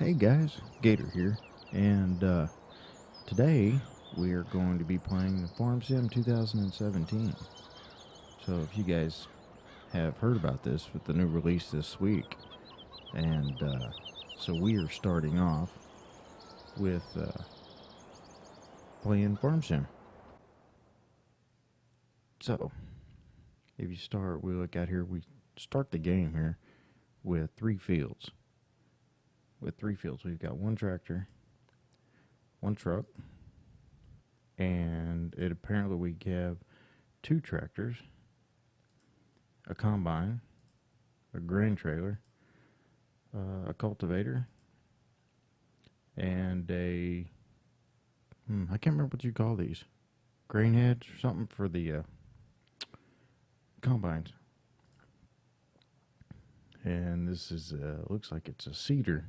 Hey guys, Gator here, and today we are going to be playing the Farm Sim 2017. So if you guys have heard about this with the new release this week, and so we are starting off with playing Farm Sim. So if you start, we look out here, we start the game here with three fields. We've got one tractor, one truck, and it apparently we have two tractors, a combine, a grain trailer, a cultivator, and a I can't remember what you call these, grain heads or something for the combines. And this is looks like it's a seeder.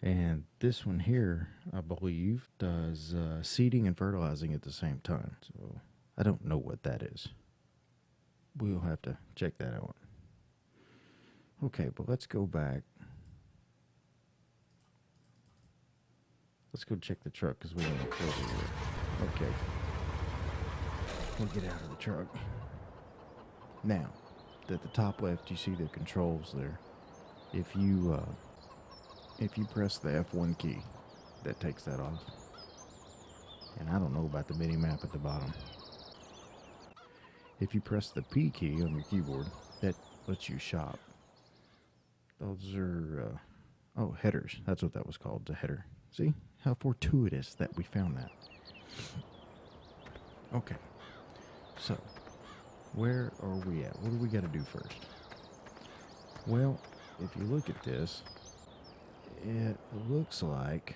And this one here, I believe, does seeding and fertilizing at the same time. So I don't know what that is. We'll have to check that out. Okay, but let's go back. Let's go check the truck because we don't know close it. Okay. We'll get out of the truck. Now, at the top left, you see the controls there. If you press the F1 key, that takes that off. And I don't know about the mini map at the bottom. If you press the P key on your keyboard, that lets you shop. Those are, headers. That's what that was called, the header. See how fortuitous that we found that. Okay, so where are we at? What do we got to do first? Well, if you look at this, it looks like,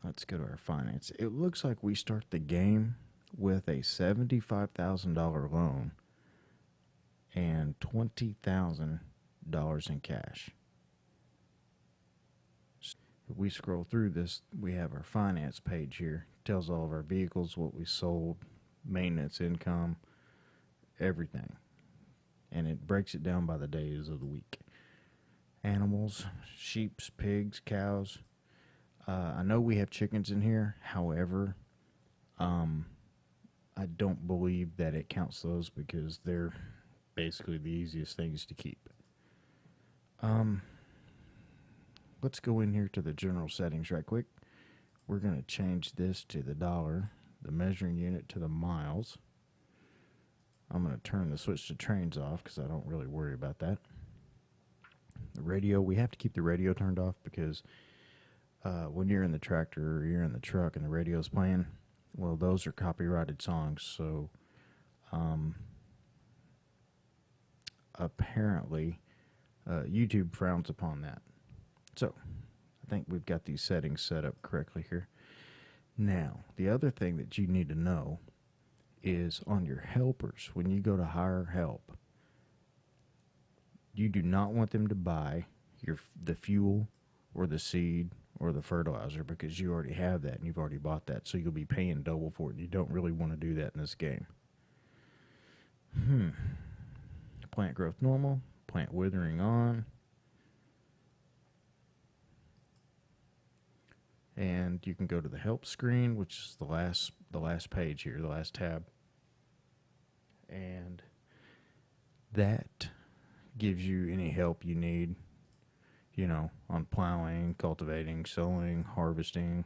let's go to our finance. It looks like we start the game with a $75,000 loan and $20,000 in cash. If we scroll through this, we have our finance page here. It tells all of our vehicles, what we sold, maintenance, income, everything. And it breaks it down by the days of the week. Animals, sheep, pigs, cows. I know we have chickens in here. However, I don't believe that it counts those because they're basically the easiest things to keep. Let's go in here to the general settings right quick. We're going to change this to the dollar, the measuring unit to the miles. I'm going to turn the switch to trains off because I don't really worry about that. The radio, we have to keep the radio turned off because when you're in the tractor or you're in the truck and the radio's playing, well, those are copyrighted songs, so apparently YouTube frowns upon that. So I think we've got these settings set up correctly here. Now, the other thing that you need to know is on your helpers, when you go to hire help, you do not want them to buy the fuel or the seed or the fertilizer because you already have that and you've already bought that, so you'll be paying double for it. You don't really want to do that in this game. Plant growth normal, plant withering on. And you can go to the help screen, which is the last page here, the last tab. And that gives you any help you need, on plowing, cultivating, sowing, harvesting,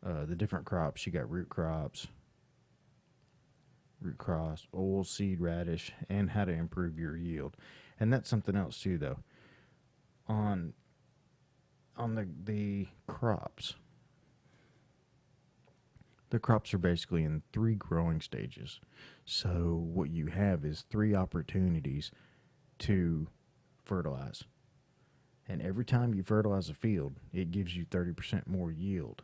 the different crops. You got root crops, oil seed, radish, and how to improve your yield. And that's something else too, though. On the crops, the crops are basically in 3 growing stages. So what you have is 3 opportunities to fertilize. And every time you fertilize a field, it gives you 30% more yield.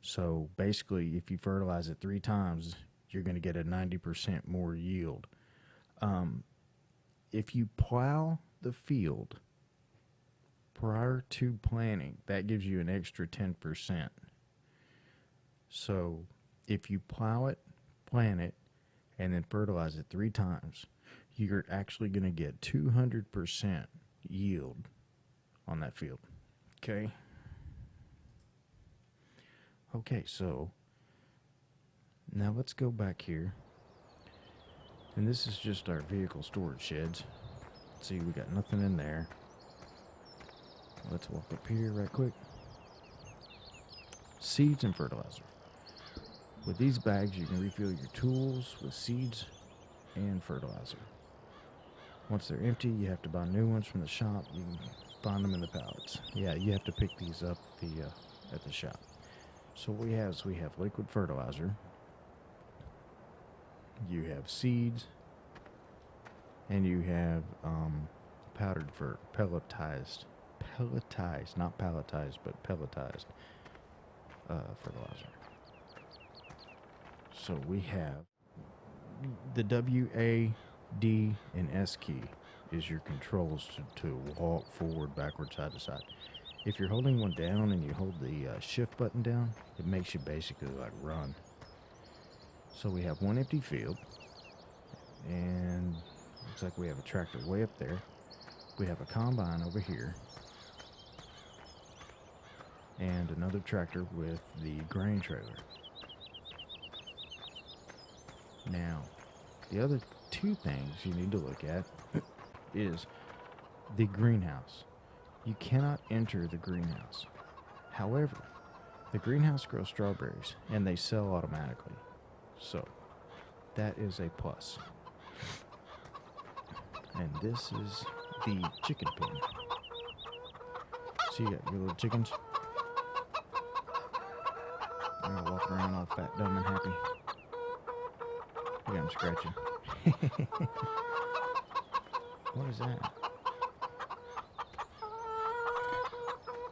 So basically, if you fertilize it 3 times, you're going to get a 90% more yield. If you plow the field prior to planting, that gives you an extra 10%. So if you plow it, plant it, and then fertilize it 3 times, you're actually going to get 200% yield on that field. Okay. Okay, so now let's go back here. And this is just our vehicle storage sheds. See, we got nothing in there. Let's walk up here right quick. Seeds and fertilizer. With these bags, you can refill your tools with seeds and fertilizer. Once they're empty, you have to buy new ones from the shop. You can find them in the pallets. Yeah, you have to pick these up at the shop. So what we have is we have liquid fertilizer. You have seeds. And you have powdered for pelletized, not palletized, but pelletized fertilizer. So we have the W, A, D, and S key is your controls to walk forward, backward, side to side. If you're holding one down and you hold the shift button down, it makes you basically like run. So we have one empty field, and looks like we have a tractor way up there. We have a combine over here, and another tractor with the grain trailer. Now, the other two things you need to look at is the greenhouse. You cannot enter the greenhouse. However, the greenhouse grows strawberries, and they sell automatically. So, that is a plus. And this is the chicken pen. So you got your little chickens. They're all walking around all fat, dumb, and happy. Look at them scratching. What is that?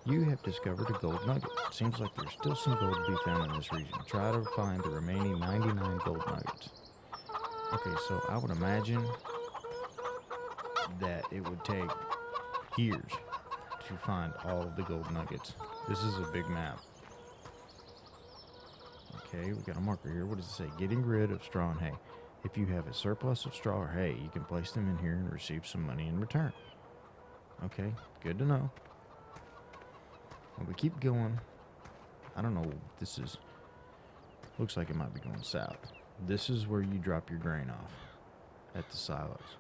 You have discovered a gold nugget. Seems like there's still some gold to be found in this region. Try to find the remaining 99 gold nuggets. Okay, so I would imagine that it would take years to find all of the gold nuggets. This is a big map. Okay, we got a marker here. What does it say? Getting rid of straw and hay. If you have a surplus of straw or hay, you can place them in here and receive some money in return. Okay, good to know. Well, we keep going. I don't know what this is. Looks like it might be going south. This is where you drop your grain off at the silos.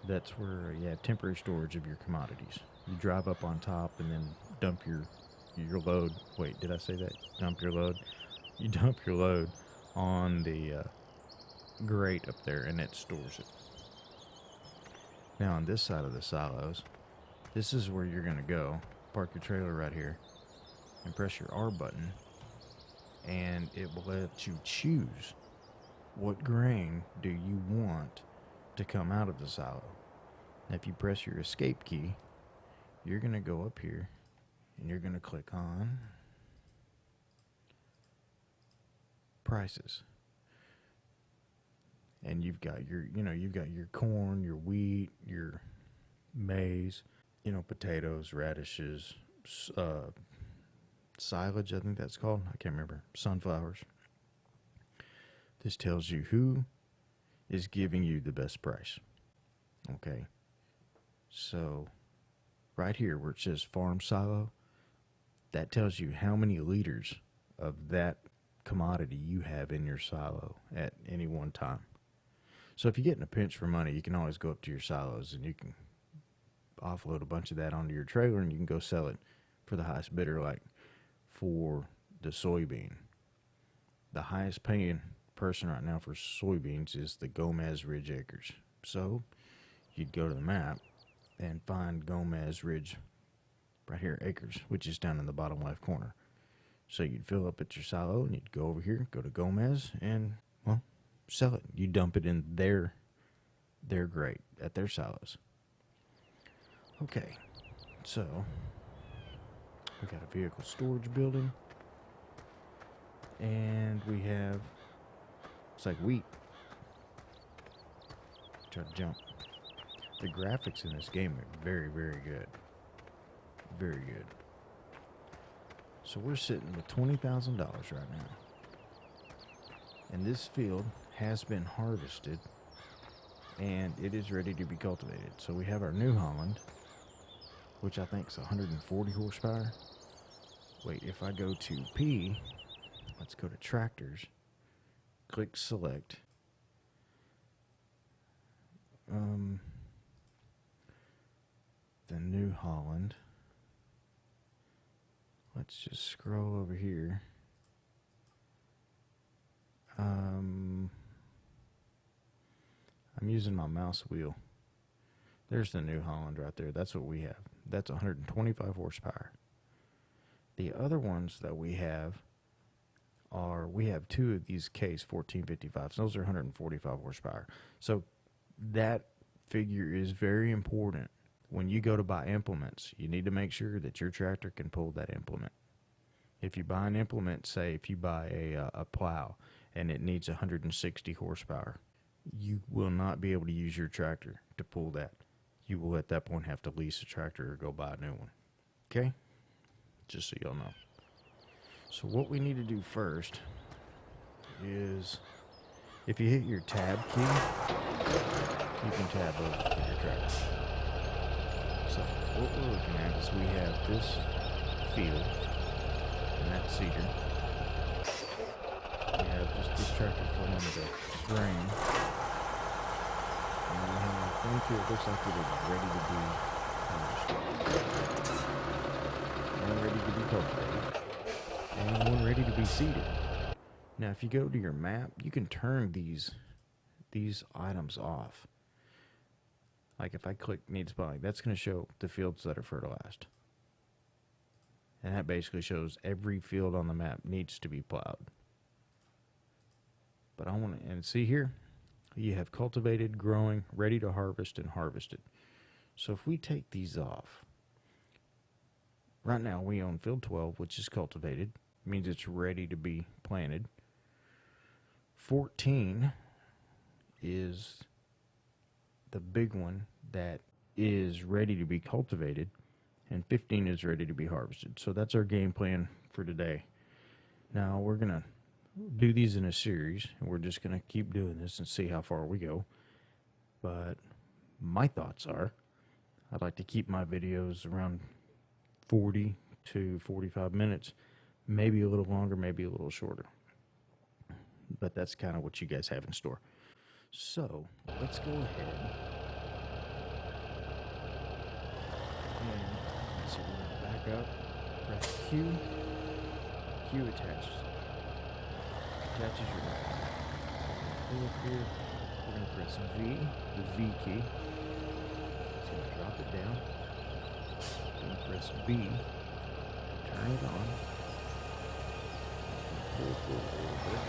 That's where you have temporary storage of your commodities. You drive up on top and then dump your load. Wait, did I say that? Dump your load? You dump your load on the grate up there, and it stores it. Now on this side of the silos, this is where you're going to go. Park your trailer right here and press your R button, and it will let you choose what grain do you want to come out of the silo. Now if you press your escape key, you're going to go up here and you're going to click on prices. And you've got your corn, your wheat, your maize, potatoes, radishes, silage, I think that's called. I can't remember. Sunflowers. This tells you who is giving you the best price. Okay. So, right here where it says farm silo, that tells you how many liters of that commodity you have in your silo at any one time. So if you get in a pinch for money, you can always go up to your silos and you can offload a bunch of that onto your trailer, and you can go sell it for the highest bidder. Like for the soybean, the highest paying person right now for soybeans is the Gomez Ridge Acres. So you'd go to the map and find Gomez Ridge right here, acres, which is down in the bottom left corner. So you'd fill up at your silo and you'd go over here, go to Gomez, and sell it. You dump it in their grate at their silos. Okay, so we got a vehicle storage building, and we have, it's like wheat. Try to jump. The graphics in this game are very, very good. Very good. So we're sitting with $20,000 right now. And this field has been harvested, and it is ready to be cultivated. So we have our New Holland, which I think is 140 horsepower. Wait, if I go to P, let's go to tractors, click select. The New Holland. Let's just scroll over here. I'm using my mouse wheel. There's the New Holland right there. That's what we have. That's 125 horsepower. The other ones that we have two of these Case 1455s. Those are 145 horsepower. So that figure is very important. When you go to buy implements, you need to make sure that your tractor can pull that implement. If you buy an implement, say if you buy a plow and it needs 160 horsepower, you will not be able to use your tractor to pull that. You will at that point have to lease a tractor or go buy a new one. Okay? Just so y'all know. So what we need to do first is, if you hit your tab key, you can tab over to your tractor. So what we're looking at is we have this field, and that's cedar. We have just this tractor pulling the grain, and we have one field looks like it is ready to be harvested, one ready to be cultivated, and one ready to be seeded. Now, if you go to your map, you can turn these items off. Like if I click needs plowing, that's going to show the fields that are fertilized. And that basically shows every field on the map needs to be plowed. But I want to, and see here, you have cultivated, growing, ready to harvest, and harvested. So if we take these off, right now we own field 12, which is cultivated, means it's ready to be planted. 14 is the big one that is ready to be cultivated, and 15 is ready to be harvested. So that's our game plan for today. Now we're going to do these in a series, and we're just going to keep doing this and see how far we go. But my thoughts are, I'd like to keep my videos around 40 to 45 minutes, maybe a little longer, maybe a little shorter. But that's kind of what you guys have in store. So let's go ahead and so we're going to back up, press Q. Q attaches your map. Pull up here, we're going to press V, the V key. It's going to drop it down. We're going to press B, turn it on. Pull a little bit.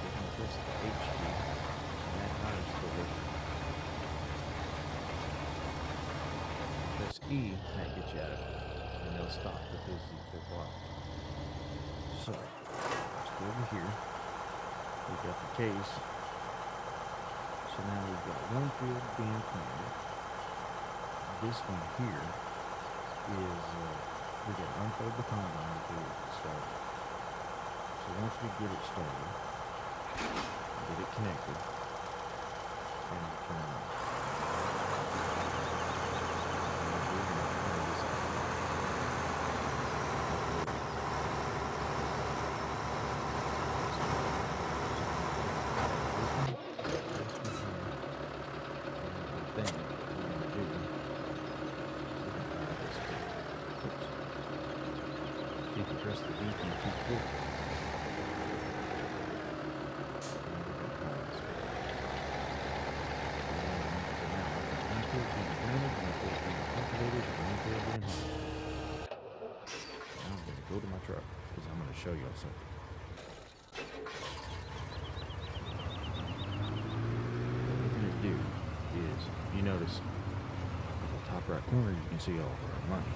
We're going to press the H key, and that hires the loop. Press E, and that gets you out of it. And they'll stop because they're blocked. So, let's go over here. We've got the case. So now we've got one field being planted. This one here is, we got to unfold the combine before we get started. So once we get it started, get it connected, and turn it on. You can press the V key too quick. Now I'm going to go to my truck because I'm going to show y'all something. What we're going to do is, if you notice, in the top right corner, you can see all of our money.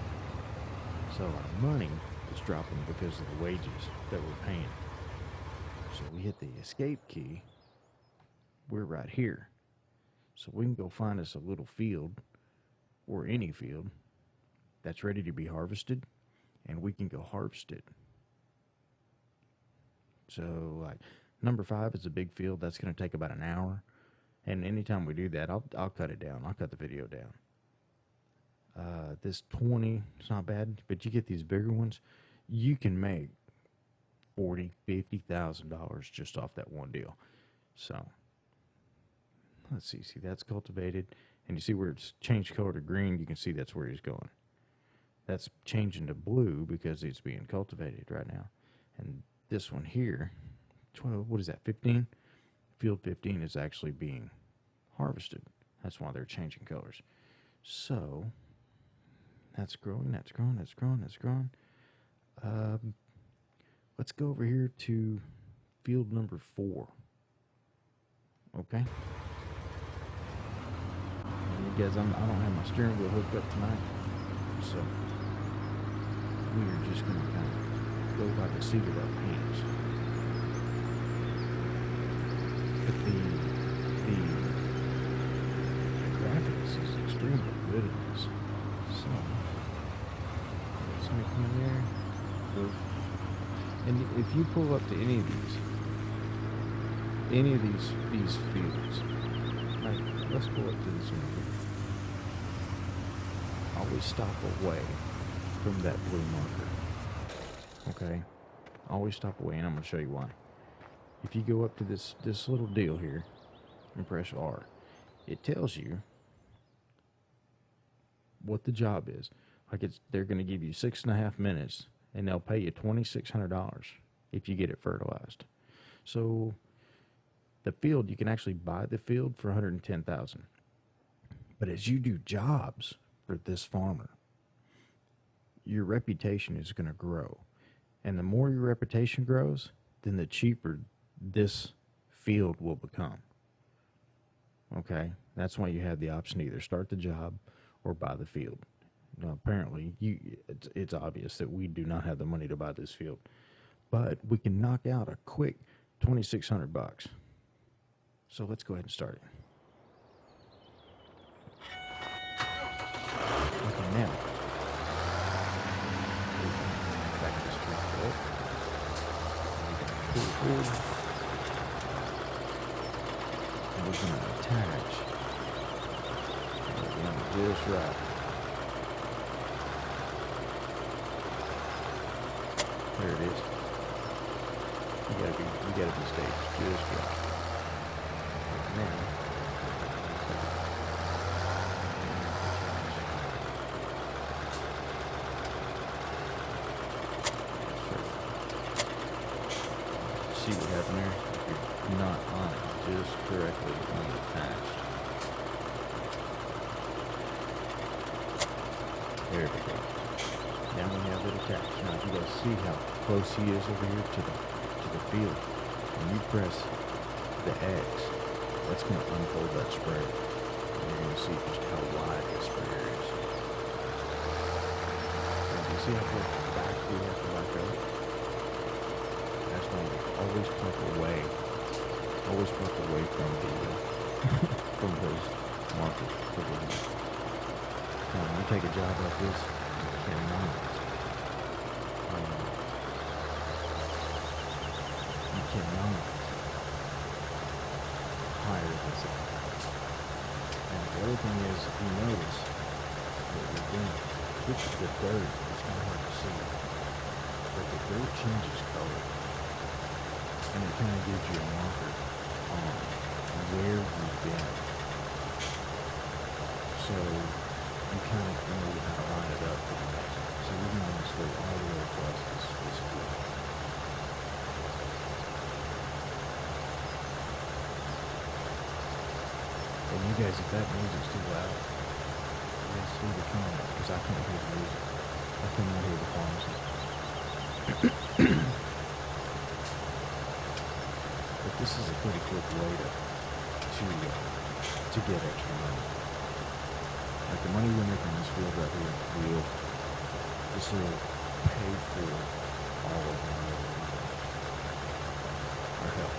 So our money is dropping because of the wages that we're paying. So we hit the escape key, we're right here. So we can go find us a little field, or any field, that's ready to be harvested, and we can go harvest it. So like number 5 is a big field, that's going to take about an hour. And anytime we do that, I'll cut it down. I'll cut the video down. This 20, it's not bad, but you get these bigger ones, you can make $40,000-$50,000 just off that one deal. So let's see. See, that's cultivated, and you see where it's changed color to green. You can see that's where he's going. That's changing to blue because it's being cultivated right now. And this one here, 12, what is that, 15? Field 15 is actually being harvested. That's why they're changing colors. So that's growing, that's growing, that's growing, that's growing. Let's go over here to field number 4. Okay. And you guys, I don't have my steering wheel hooked up tonight, so we are just going to kind of go by the seat of our pants. But the graphics is extremely good in this. So let's make them in there. And if you pull up to any of these fields, like let's pull up to this one here. Always stop away from that blue marker. Okay? Always stop away, and I'm going to show you why. If you go up to this little deal here and press R, it tells you what the job is. Like they're going to give you 6.5 minutes, and they'll pay you $2,600 if you get it fertilized. So the field, you can actually buy the field for $110,000. But as you do jobs for this farmer, your reputation is going to grow. And the more your reputation grows, then the cheaper this field will become. Okay? That's why you have the option to either start the job or buy the field. Now, apparently, it's obvious that we do not have the money to buy this field. But we can knock out a quick $2,600. So let's go ahead and start it. Okay, now. Back this tree up. Pull it forward. And we're going to attach. Just right. There it is. You gotta be staged just right. Now, see what happened there? You're not on it just correctly unattached. There we go. Now we have it attached. Now you guys see how close he is over here to the field. When you press the X, that's going to unfold that sprayer. And you're going to see just how wide this sprayer is. And you see how far back we have to let go? That's why you always pull away. Always pull away from the from those markers. Now when you take a job like this, you cannot higher than that. And the other thing is, if you notice what we're doing, which is the dirt, it's not hard to see, but the dirt changes color, and it kind of gives you a marker on where you've been. So you kind of know how to line it up for the next one. So we're going to go all the way across this field. And you guys, if that music's too loud, you guys see the comment, because I can't hear the music. I cannot hear the pharmacy. But this is a pretty quick way to get extra money. Like the money we're making in this field right here, this will pay for all of our help.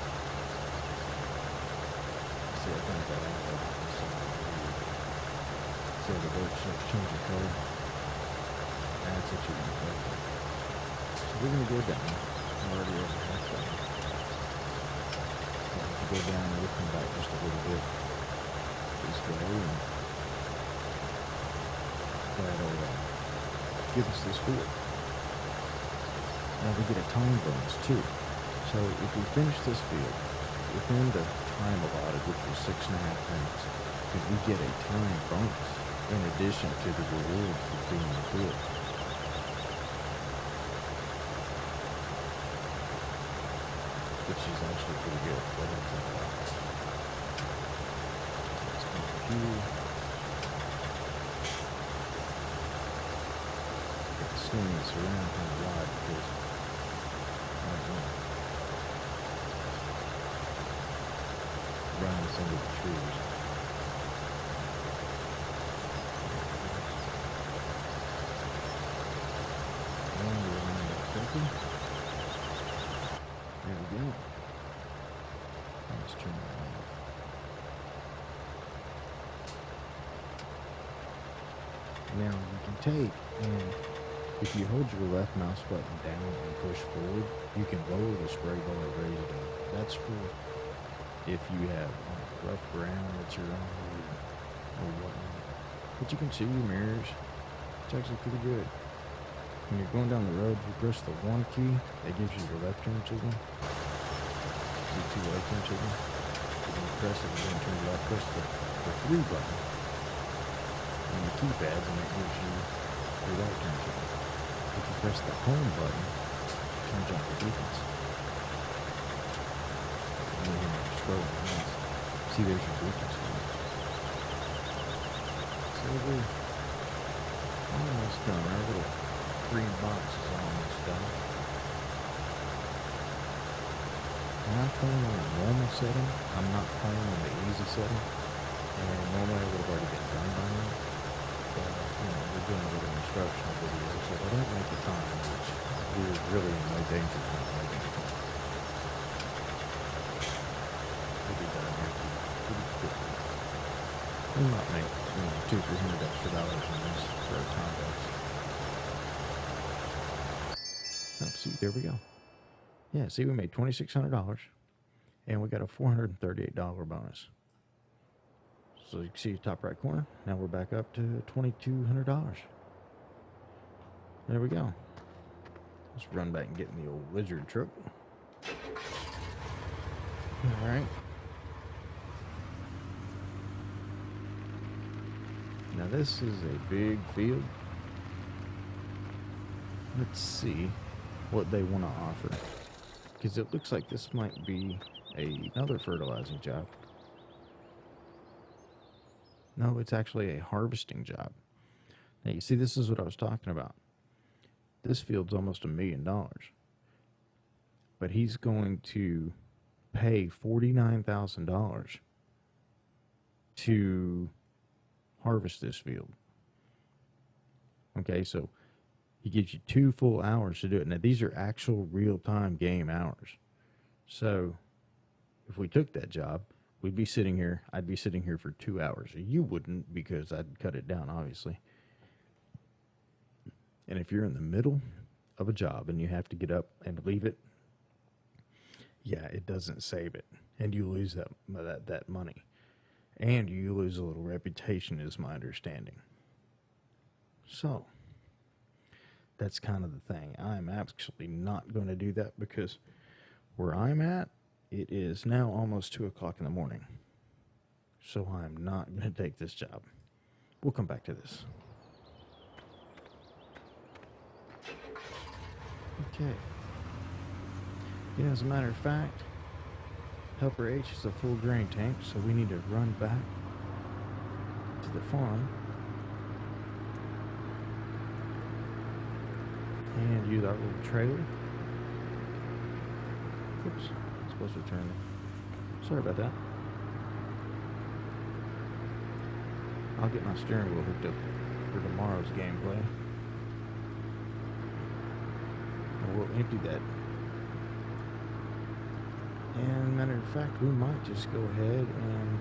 See, I think that out there. So the dirt starts changing color. That's what you want to do. So we're going to go down. I'm already over half down. So if you go down, we'll come back just a little bit. Just go and that'll give us this field. Now we get a time bonus too. So if we finish this field within the time allotted, which was 6.5 minutes, then we get a time bonus in addition to the reward for doing the field. Which is actually pretty good. What do you think about it? Let's go here. Got to swing this around kind of wide because I don't know. Run this into the trees. And we're running it quickly. There we go. Let's turn that off. Now you can take, and if you hold your left mouse button down and push forward, you can lower the spray bar and raise it up. That's for if you have rough ground that you're on or whatnot. But you can see your mirrors. It's actually pretty good. When you're going down the road, you press the 1 key, that gives you your left turn signal. The 2 left turn signal. When you press it, you're going to turn it off. Press the 3 button on the keypad, and it gives you your right turn signal. If you press the home button, it turns off the beacons. And then you're scrolling down. See, there's your beacons. So we're almost done. Our little green box is almost done. And I'm playing on a normal setting. I'm not playing on the easy setting. And normally I would have already been done by now. But, we're doing a little instructional video, so if I don't make the time, which we're really in no danger of not making the time. We'll be done here pretty quickly. We might make, $200-300 extra in this for our contest. Oh, see, there we go. Yeah, see, we made $2,600, and we got a $438 bonus. So you can see the top right corner. Now we're back up to $2,200. There we go. Let's run back and get in the old lizard truck. All right. Now this is a big field. Let's see what they want to offer, because it looks like this might be another fertilizing job. No, it's actually a harvesting job. Now you see, this is what I was talking about. This field's almost $1 million, but he's going to pay $49,000 to harvest this field. Okay, so he gives you 2 full hours to do it. Now, these are actual real-time game hours. So, if we took that job, we'd be sitting here. I'd be sitting here for 2 hours. You wouldn't, because I'd cut it down, obviously. And if you're in the middle of a job and you have to get up and leave it, yeah, it doesn't save it. And you lose that money. And you lose a little reputation, is my understanding. So, that's kind of the thing. I'm actually not going to do that, because where I'm at, it is now almost 2 o'clock in the morning. So I'm not going to take this job. We'll come back to this. Okay. As a matter of fact, Helper H is a full grain tank, so we need to run back to the farm and use our little trailer. Oops, I'm supposed to turn it. Sorry about that. I'll get my steering wheel hooked up for tomorrow's gameplay. And we'll empty that. And matter of fact, we might just go ahead and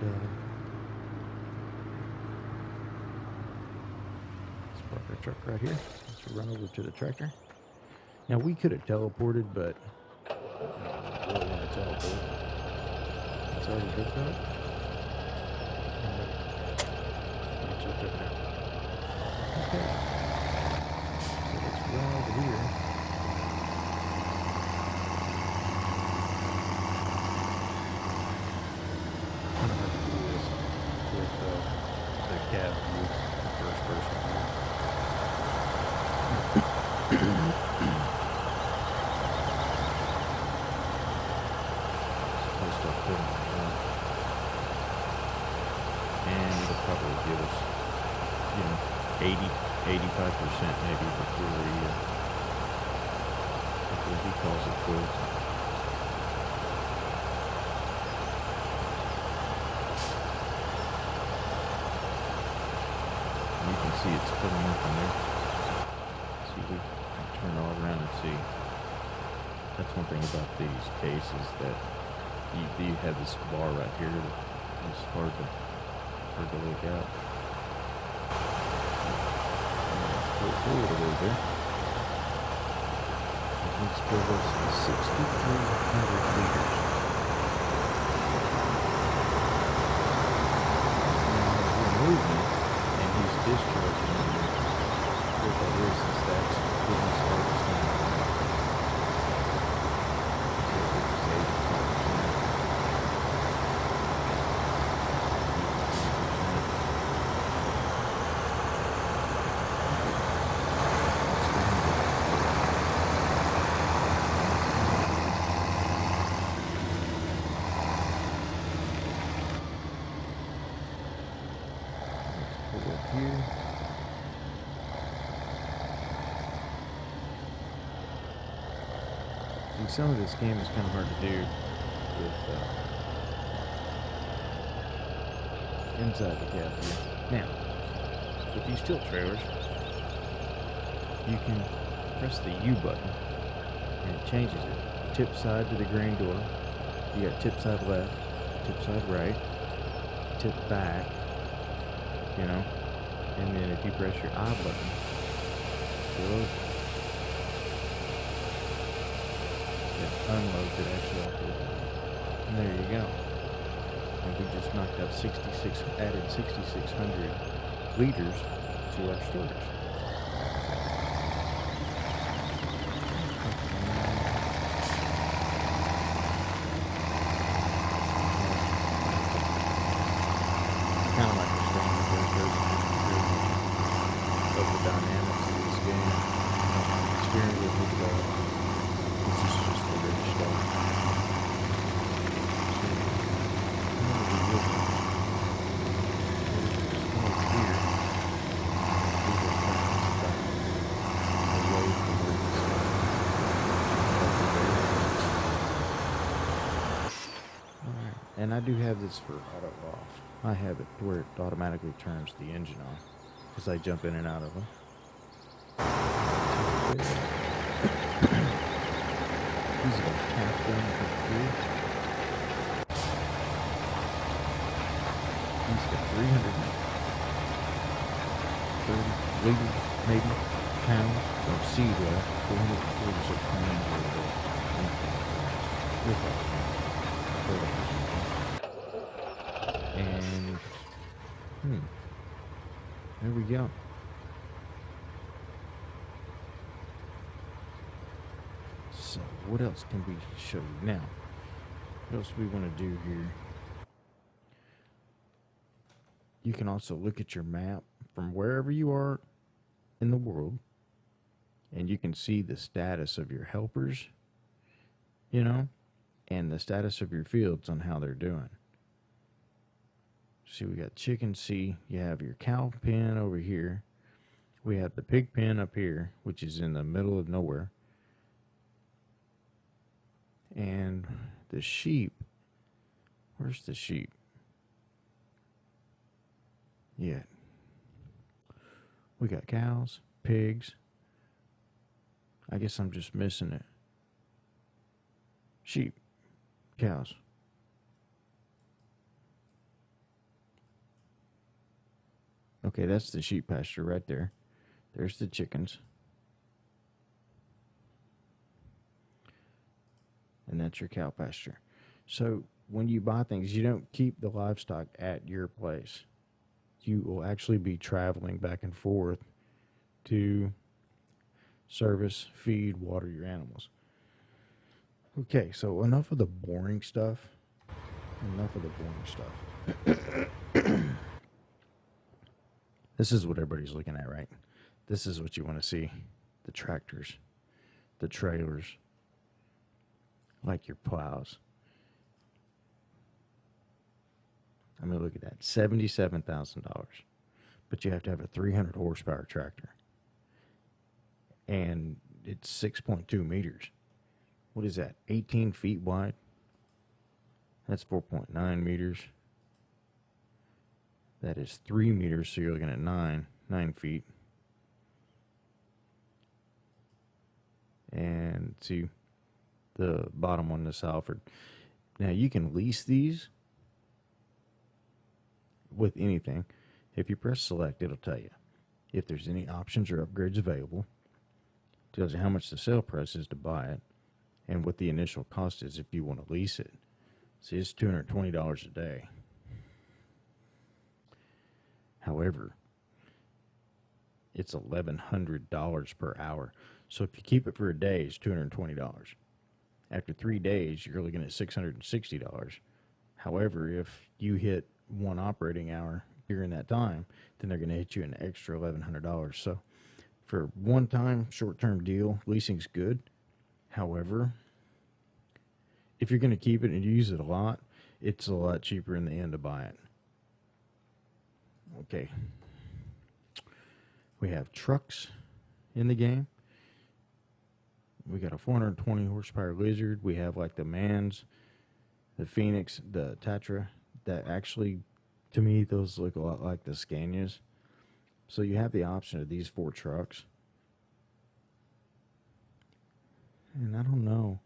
let's park our truck right here. Let's run over to the tractor. Now we could have teleported, but I don't really want to teleport. It's already hooked up. It's hooked up now. Okay. the cab view, first person view. Supposed to put it on. And it'll probably give us, 85% maybe before he calls it quits. You can see it's pulling up in there. See, we can turn all around and see. That's one thing about these cases, that you have this bar right here that is hard to look out. Pull it forward a little bit. Let's fill this 6,300 liters. Now we're moving, and he's discharging. What that is that's when he starts down. Here. See, some of this game is kind of hard to do with inside the cab here. Now, with these tilt trailers, you can press the U button and it changes it. Tip side to the grain door. You got tip side left, tip side right, tip back, and then if you press your I button, it unloads it actually off the. And there you go. And we just knocked out 6,600 liters to our storage. Kind of like the standard of the dynamics of this game. Steering wheel with the this is just the rich stuff. And I do have this for auto off. I have it where it automatically turns the engine on because I jump in and out of them. He's about half done with the food. He's got 330 liters, maybe, pounds of seed left. 440 of pounds with and there we go. So what else can we show you now? What else do we want to do here? You can also look at your map from wherever you are in the world, and you can see the status of your helpers, and the status of your fields on how they're doing. See, we got chicken C. You have your cow pen over here. We have the pig pen up here, which is in the middle of nowhere. And the sheep. Where's the sheep? Yeah. We got cows, pigs. I guess I'm just missing it. Sheep, cows. Okay, that's the sheep pasture right there. There's the chickens. And that's your cow pasture. So when you buy things, you don't keep the livestock at your place. You will actually be traveling back and forth to service, feed, water your animals. Okay, so enough of the boring stuff. This is what everybody's looking at, right? This is what you want to see. The tractors, the trailers, like your plows. I mean, look at that, $77,000. But you have to have a 300 horsepower tractor. And it's 6.2 meters. What is that, 18 feet wide? That's 4.9 meters. That is 3 meters, so you're looking at 9 feet. And see the bottom one, the Salford. Now you can lease these with anything. If you press select, it'll tell you if there's any options or upgrades available. It tells you how much the sale price is to buy it and what the initial cost is if you want to lease it. See, it's $220 a day. However, it's $1,100 per hour. So if you keep it for a day, it's $220. After 3 days, you're looking at $660. However, if you hit one operating hour during that time, then they're going to hit you an extra $1,100. So for one-time, short-term deal, leasing's good. However, if you're going to keep it and use it a lot, it's a lot cheaper in the end to buy it. Okay. We have trucks in the game. We got a 420 horsepower Lizard. We have like the Mans, the Phoenix, the Tatra. That actually, to me, those look a lot like the Scanias. So you have the option of these 4 trucks. And I don't know,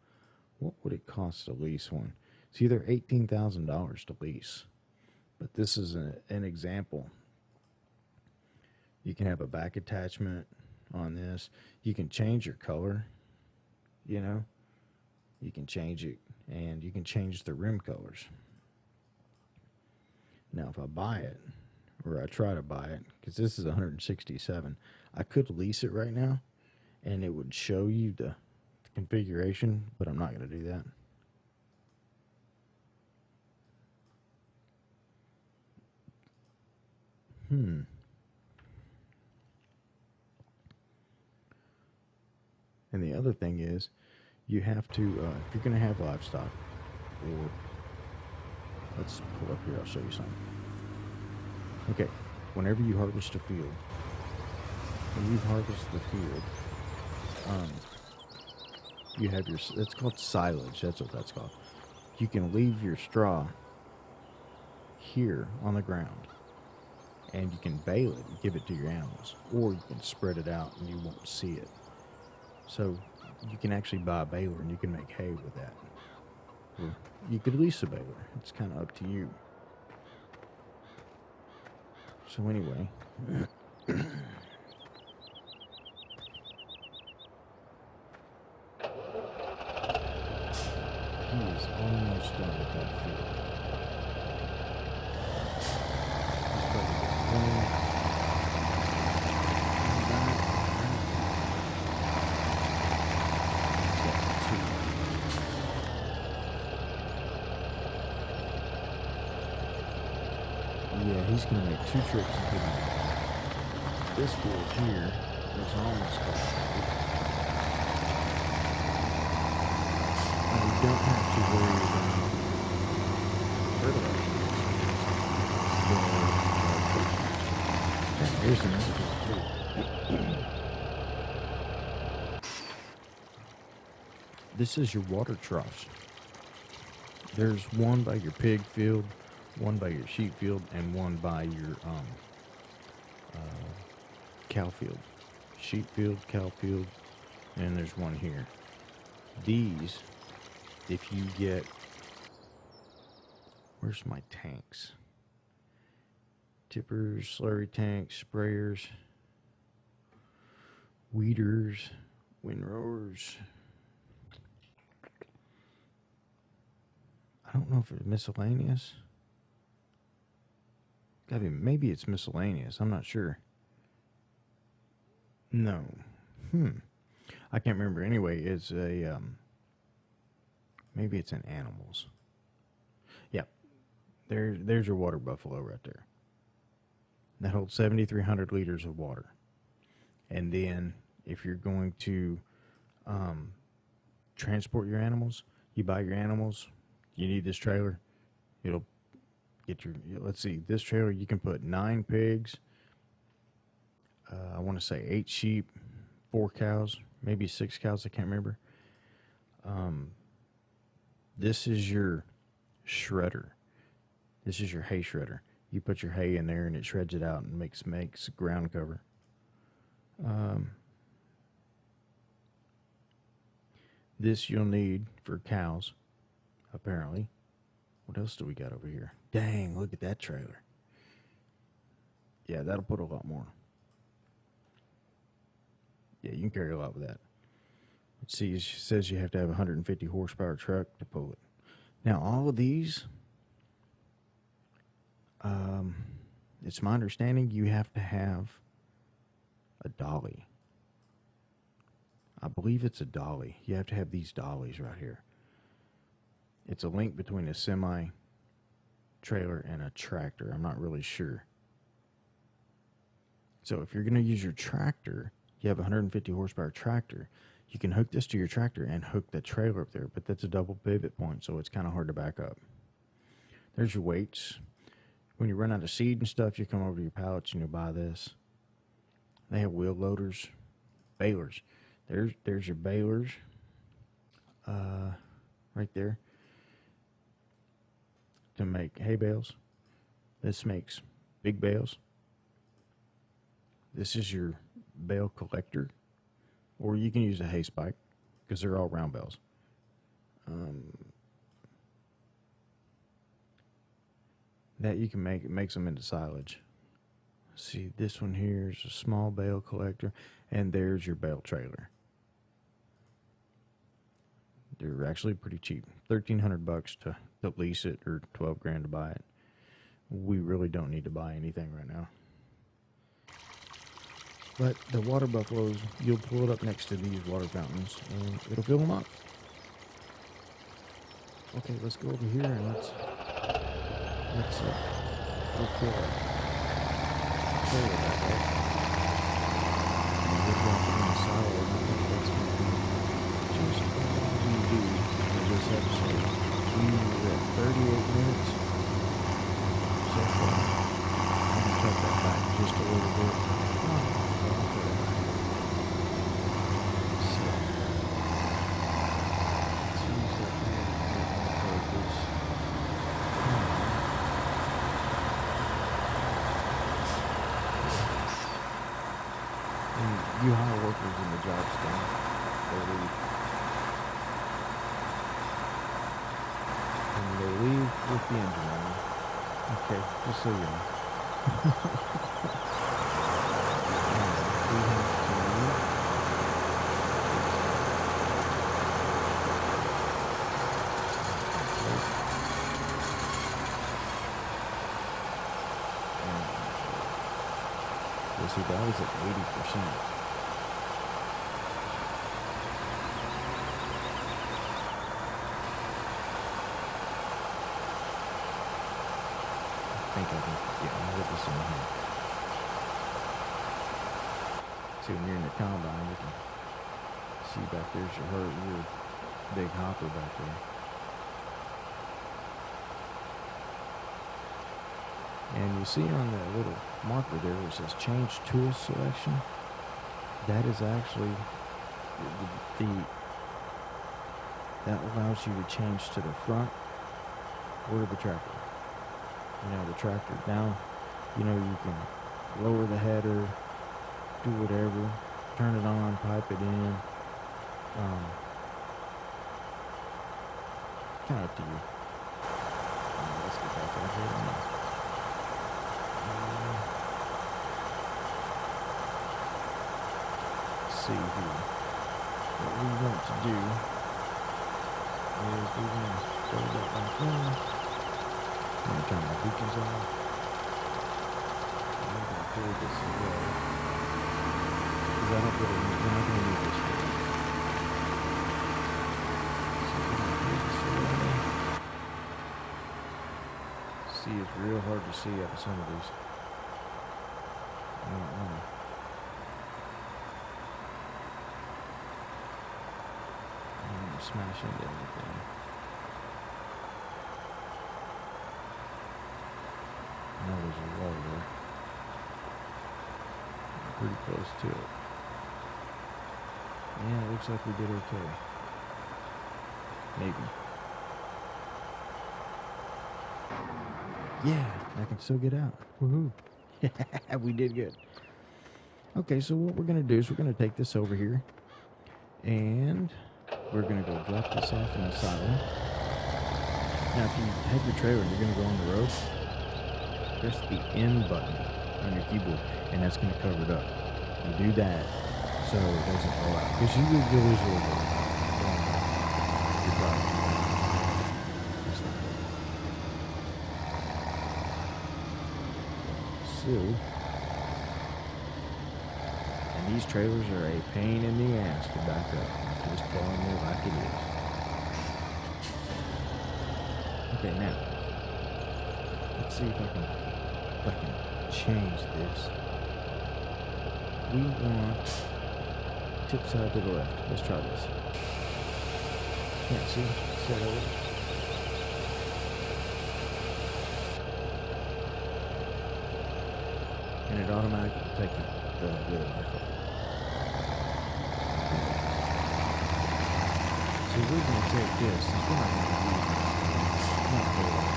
what would it cost to lease one? It's either $18,000 to lease. But this is an example. You can have a back attachment on this. You can change your color. You know, you can change it, and you can change the rim colors. Now, if I buy it, or I try to buy it, because this is $167, I could lease it right now, and it would show you the configuration, but I'm not going to do that. And the other thing is, you have to, if you're going to have livestock, or let's pull up here, I'll show you something. Okay, whenever you harvest a field, when you harvest the field, you have your, it's called silage, that's what that's called. You can leave your straw here on the ground, and you can bale it and give it to your animals, or you can spread it out and you won't see it. So you can actually buy a baler and you can make hay with that. Or you could lease a baler. It's kind of up to you. So anyway, he is almost done with that field. He's got one. Yeah, he's going to make 2 trips and put it. This field here is almost complete. And we don't have to worry about fertilizer. Here's another field too. This is your water troughs. There's one by your pig field, one by your sheep field, and one by your cow field. Sheep field, cow field, and there's one here. These, if you get, where's my tanks? Tippers, slurry tanks, sprayers, weeders, windrowers. I don't know if it's miscellaneous. Gotta be, maybe it's miscellaneous. I'm not sure. No. I can't remember. Anyway, it's a, maybe it's in animals. Yeah. There's your water buffalo right there. That holds 7,300 liters of water. And then if you're going to transport your animals, you buy your animals, you need this trailer, it'll get your, let's see, this trailer, you can put 9 pigs, I want to say 8 sheep, 4 cows, maybe 6 cows, I can't remember. This is your shredder. This is your hay shredder. You put your hay in there and it shreds it out and makes ground cover. This you'll need for cows, apparently. What else do we got over here? Dang, look at that trailer. Yeah, that'll put a lot more. Yeah, you can carry a lot with that. Let's see, it says you have to have a 150 horsepower truck to pull it. Now, all of these, it's my understanding you have to have a dolly. I believe it's a dolly. You have to have these dollies right here. It's a link between a semi-trailer and a tractor. I'm not really sure. So if you're going to use your tractor, you have a 150 horsepower tractor, you can hook this to your tractor and hook the trailer up there, but that's a double pivot point, so it's kind of hard to back up. There's your weights. When you run out of seed and stuff, you come over to your pallets and you'll buy this. They have wheel loaders, balers. There's your balers, right there, to make hay bales. This makes big bales. This is your bale collector, or you can use a hay spike because they're all round bales. That you can make, it makes them into silage. See, this one here is a small bale collector, and there's your bale trailer. They're actually pretty cheap, $1,300 to lease it, or $12,000 to buy it. We really don't need to buy anything right now. But the water buffaloes, you'll pull it up next to these water fountains, and it'll fill them up. Okay, let's go over here and let's go fill it. Trailer back up. And we'll drop it in the silo, and I think that's going to be just all we do for this episode. We're at 38 minutes so far. I'm going to cut that back just a little bit. You hire workers when the job's done. They leave. And they leave with the engine on. Okay, just so you know. We have to leave. You see, that was at 80%. I think I'll get this in here. See, when you're in the combine, you can see back there's your big hopper back there. And you see on the little marker there where it says change tool selection, that is actually that allows you to change to the front or the tractor. You know, the tractor down, you know, you can lower the header, do whatever, turn it on, pipe it in, kind of up to you. Let's get back out here now. Let's see here. What we want to do is we're going to throw that back in. I'm going to turn my beacons off. I'm going to pull this away. Because I don't really need, we're not going to need this for it. So I'm going to pull this away. See, it's real hard to see out of some of these. smash into anything. I know there's a wall there. I'm pretty close to it. Yeah, it looks like we did okay. Maybe. Yeah, I can still get out. Woohoo. We did good. Okay, so what we're going to do is we're going to take this over here. And we're going to go drop this off in the saddle. Now, if you have your trailer and you're going to go on the road, press the N button on your keyboard, and that's going to cover it up. You do that so it doesn't blow out. Because you lose a little bit. Your product. It's not good. So, and these trailers are a pain in the ass to back up. I'm just telling you like it is. Okay, now let's see if I can change this. We want tip side to the left. Let's try this. Yeah, see that over? And it automatically takes the lid off. So we're going to take this, since we're not going to use this, not for a while.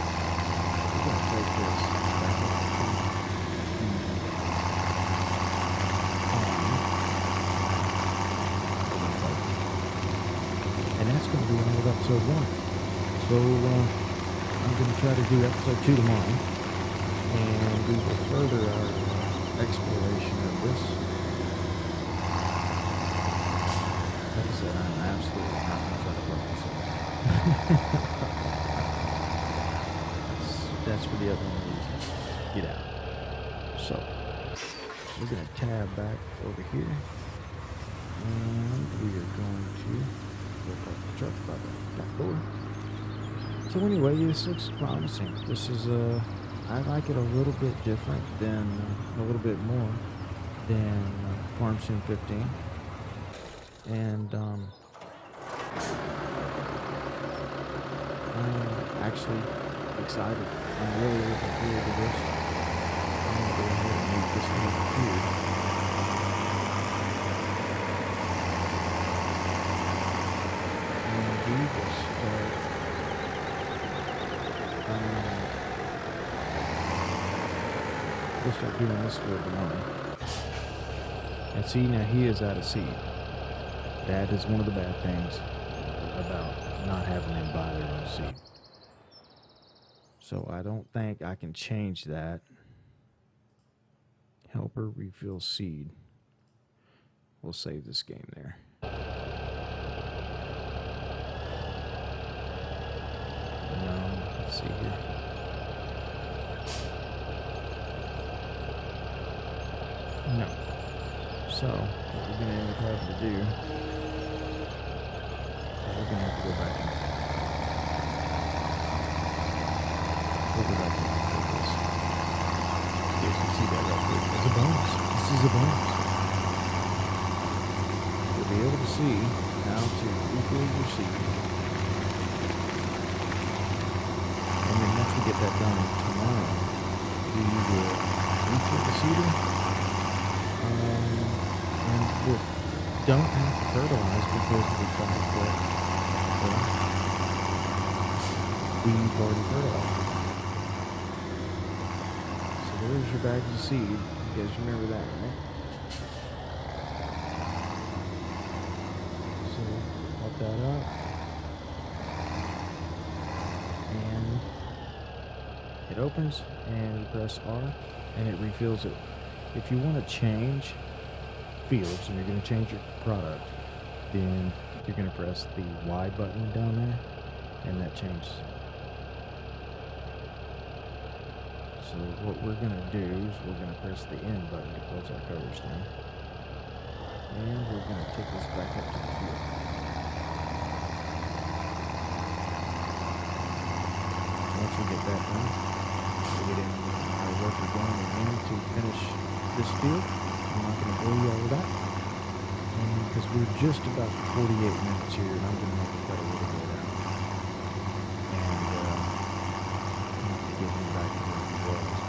We're going to take this back up to and that's going to be all of episode 1. So I'm going to try to do episode 2 tomorrow, and we will further our exploration of this. Like I said, I'm absolutely not going to try to work this out. That's for the other one reason. Get out. So, we're going to tab back over here. And we are going to go park the truck by the back door. So anyway, this looks promising. This is I like it a little bit different than, a little bit more than Farm Sim 15. And I'm actually excited. I'm really looking forward to this. I'm going to go ahead and move this one over here. And we will start. We'll start doing this for tomorrow. And see, now he is out of seed. That is one of the bad things about not having them buy their own seed. So I don't think I can change that. Helper refill seed. We'll save this game there. Let's see here. No. So, what we're going to end up having to do is we're going to have to go back and we'll go back and look this. You guys can see that right there. It's a bonus. This is a bonus. You'll be able to see how to refill your seed. And then once we get that done tomorrow, we will refill the seeder. And we don't have to fertilize because of the fact that we've already fertilized. So there's your bag of seed. You guys remember that, right? So pop that up. And it opens, and you press R, and it refills it. If you want to change fields and you're going to change your product, then you're going to press the Y button down there, and that changes. So what we're going to do is we're going to press the N button to close our covers down, and we're going to take this back up to the field. Once we get that done, we'll get in our worker going again to finish this field. I'm not going to bore you all with that. because we're just about 48 minutes here, and I'm going to have to cut a little bit out. And I'm going to get him back to where he was.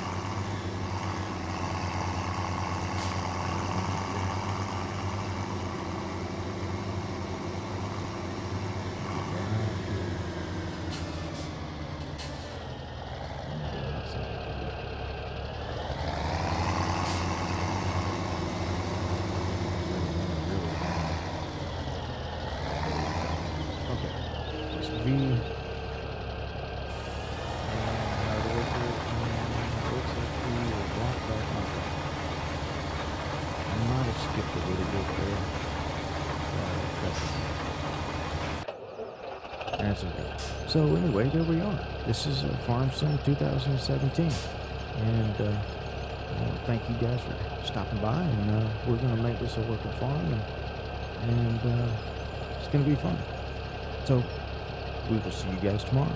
V, and how to work it, and looks like we will block back on top. I might have skipped a little bit there. That's okay. So anyway, there we are. This is Farm Sim 2017, and thank you guys for stopping by, and we're going to make this a working farm, and it's going to be fun. So we will see you guys tomorrow.